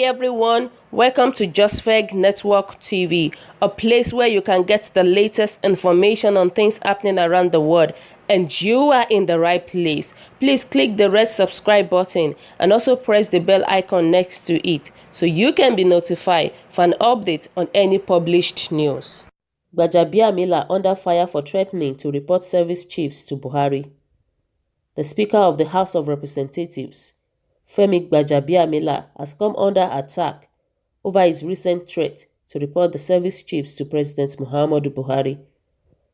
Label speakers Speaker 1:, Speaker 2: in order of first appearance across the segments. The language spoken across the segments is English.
Speaker 1: everyone, welcome to JustFeg Network TV, a place where you can get the latest information on things happening around the world, and you are in the right place. Please click the red subscribe button and also press the bell icon next to it so you can be notified for an update on any published news. Gbajabiamila under fire for threatening to report service chiefs to Buhari. The Speaker of the House of Representatives, Gbajabiamila, has come under attack over his recent threat to report the service chiefs to President Muhammadu Buhari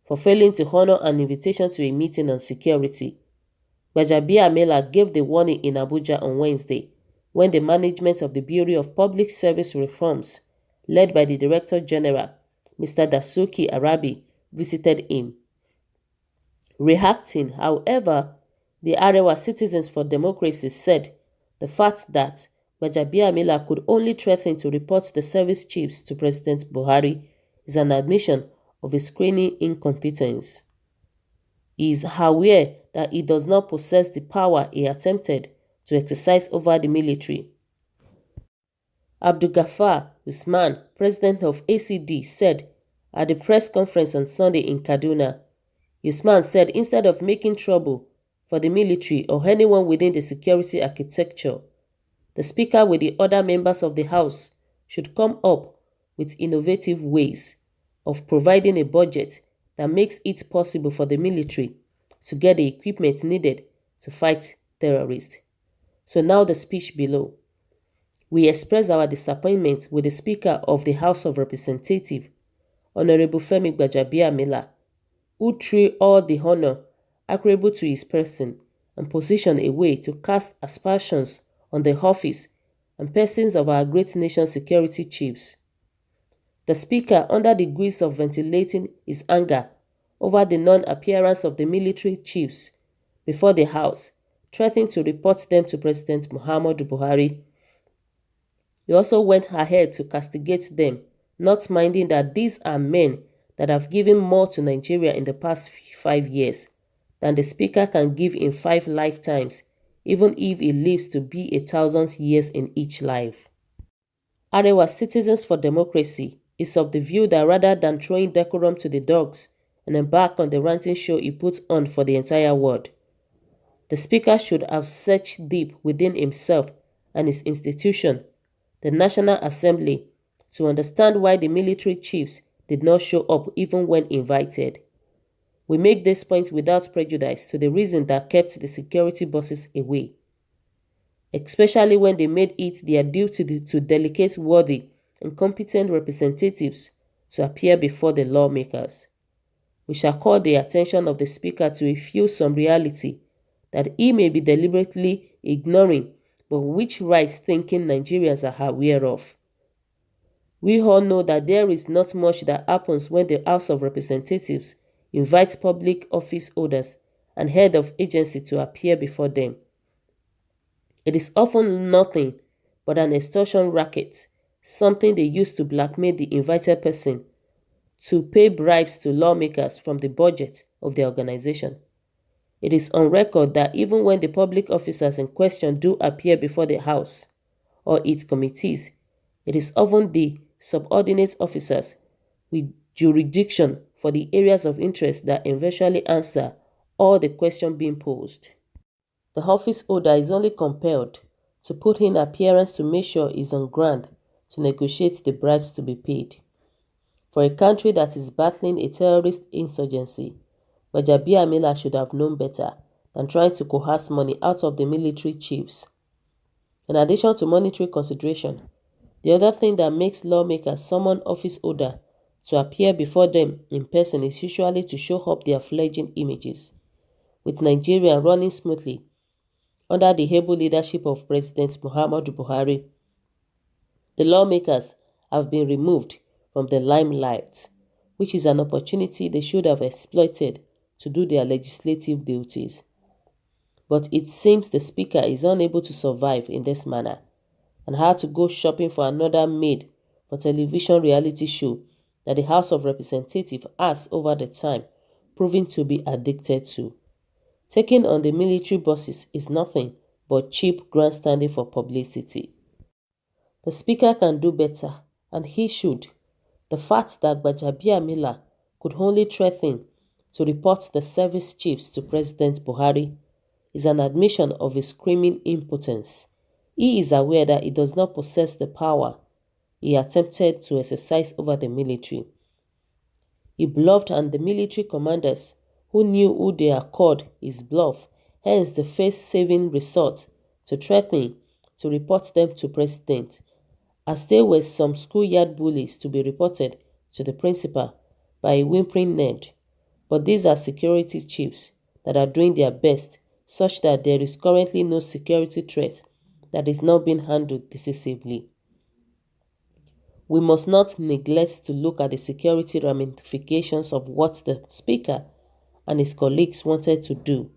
Speaker 1: for failing to honor an invitation to a meeting on security. Gbajabiamila gave the warning in Abuja on Wednesday when the management of the Bureau of Public Service Reforms, led by the Director General, Mr. Dasuki Arabi, visited him. Reacting, however, the Arewa Citizens for Democracy said the fact that Gbajabiamila could only threaten to report the service chiefs to President Buhari is an admission of his screening incompetence. He is aware that he does not possess the power he attempted to exercise over the military. Abdulgafar Usman, president of ACD, said at the press conference on Sunday in Kaduna. Usman said instead of making trouble for the military or anyone within the security architecture, the Speaker with the other members of the House should come up with innovative ways of providing a budget that makes it possible for the military to get the equipment needed to fight terrorists. So now the speech below. We express our disappointment with the Speaker of the House of Representatives, Honorable Gbajabiamila, who threw all the honor accruable to his person and position away to cast aspersions on the office and persons of our great nation's security chiefs. The Speaker, under the guise of ventilating his anger over the non-appearance of the military chiefs before the House, threatened to report them to President Muhammadu Buhari. He also went ahead to castigate them, not minding that these are men that have given more to Nigeria in the past 5 years than the Speaker can give in 5 lifetimes, even if he lives to be 1,000 years in each life. Arewa Citizens for Democracy is of the view that rather than throwing decorum to the dogs and embark on the ranting show he put on for the entire world, the Speaker should have searched deep within himself and his institution, the National Assembly, to understand why the military chiefs did not show up even when invited. We make this point without prejudice to the reason that kept the security bosses away, especially when they made it their duty to delegate worthy and competent representatives to appear before the lawmakers. We shall call the attention of the Speaker to a few some reality that he may be deliberately ignoring, but which right-thinking Nigerians are aware of. We all know that there is not much that happens when the House of Representatives invite public office holders and head of agency to appear before them. It is often nothing but an extortion racket, something they use to blackmail the invited person to pay bribes to lawmakers from the budget of the organization. It is on record that even when the public officers in question do appear before the House or its committees, it is often the subordinate officers with jurisdiction for the areas of interest that eventually answer all the questions being posed. The office holder is only compelled to put in appearance to make sure he is on ground to negotiate the bribes to be paid. For a country that is battling a terrorist insurgency, Gbajabiamila should have known better than trying to coerce money out of the military chiefs. In addition to monetary consideration, the other thing that makes lawmakers summon office holder to appear before them in person is usually to show up their fledgling images. With Nigeria running smoothly under the able leadership of President Muhammadu Buhari, the lawmakers have been removed from the limelight, which is an opportunity they should have exploited to do their legislative duties. But it seems the Speaker is unable to survive in this manner and had to go shopping for another made for television reality show that the House of Representatives has over the time proven to be addicted to. Taking on the military bosses is nothing but cheap grandstanding for publicity. The Speaker can do better, and he should. The fact that Gbajabiamila could only threaten to report the service chiefs to President Buhari is an admission of his screaming impotence. He is aware that he does not possess the power he attempted to exercise over the military. He bluffed, and the military commanders who knew who they are called his bluff, hence the face-saving resort to threatening to report them to President, as there were some schoolyard bullies to be reported to the principal by a whimpering Ned. But these are security chiefs that are doing their best, such that there is currently no security threat that is not being handled decisively. We must not neglect to look at the security ramifications of what the Speaker and his colleagues wanted to do.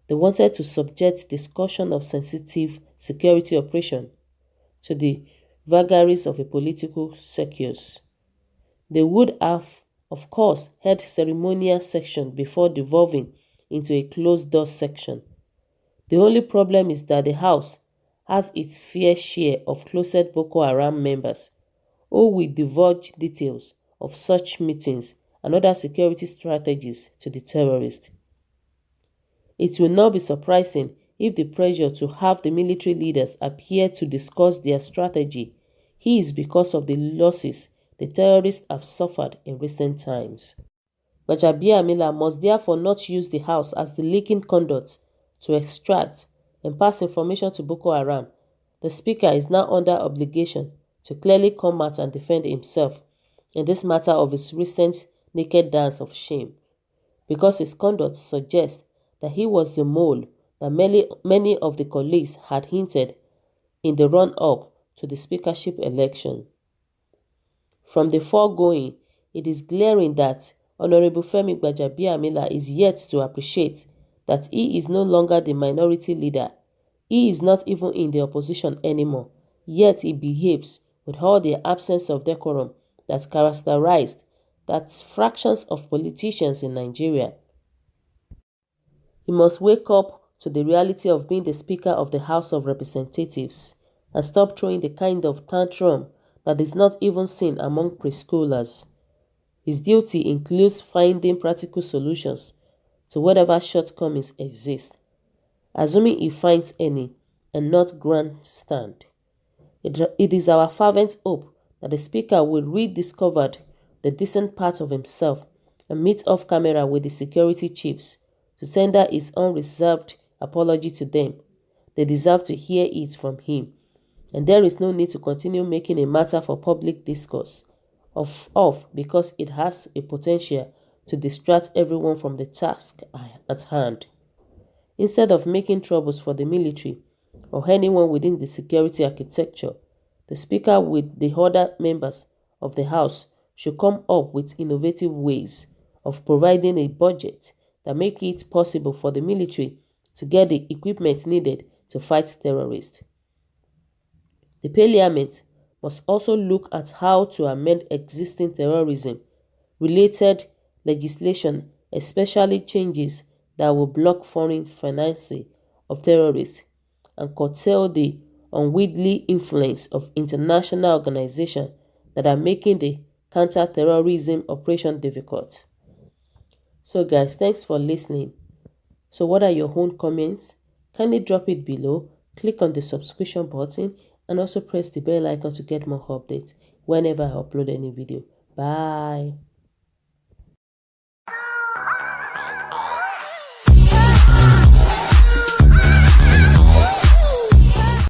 Speaker 1: They wanted to subject discussion of sensitive security operation to the vagaries of a political circus. They would have, of course, held ceremonial section before devolving into a closed-door section. The only problem is that the House has its fair share of closet Boko Haram members who will divulge details of such meetings and other security strategies to the terrorists. It will not be surprising if the pressure to have the military leaders appear to discuss their strategy is because of the losses the terrorists have suffered in recent times. Gbajabiamila must therefore not use the House as the leaking conduit to extract and pass information to Boko Haram. The Speaker is now under obligation to clearly come out and defend himself in this matter of his recent naked dance of shame, because his conduct suggests that he was the mole that many of the colleagues had hinted in the run-up to the speakership election. From the foregoing, it is glaring that Honorable Femi Gbajabiamila is yet to appreciate that he is no longer the minority leader. He is not even in the opposition anymore, yet he behaves with all the absence of decorum that characterized that fractions of politicians in Nigeria. He must wake up to the reality of being the Speaker of the House of Representatives and stop throwing the kind of tantrum that is not even seen among preschoolers. His duty includes finding practical solutions to whatever shortcomings exist, assuming he finds any, and not grandstand. It is our fervent hope that the Speaker will rediscover the decent part of himself and meet off camera with the security chiefs to tender his unreserved apology to them. They deserve to hear it from him, and there is no need to continue making a matter for public discourse of because it has a potential to distract everyone from the task at hand. Instead of making troubles for the military or anyone within the security architecture, the Speaker with the other members of the House should come up with innovative ways of providing a budget that make it possible for the military to get the equipment needed to fight terrorists. The Parliament must also look at how to amend existing terrorism-related legislation, especially changes that will block foreign financing of terrorists and curtail the unwieldy influence of international organizations that are making the counter-terrorism operation difficult. So guys, thanks for listening. So what are your own comments? Kindly drop it below, click on the subscription button, and also press the bell icon to get more updates whenever I upload any video. Bye.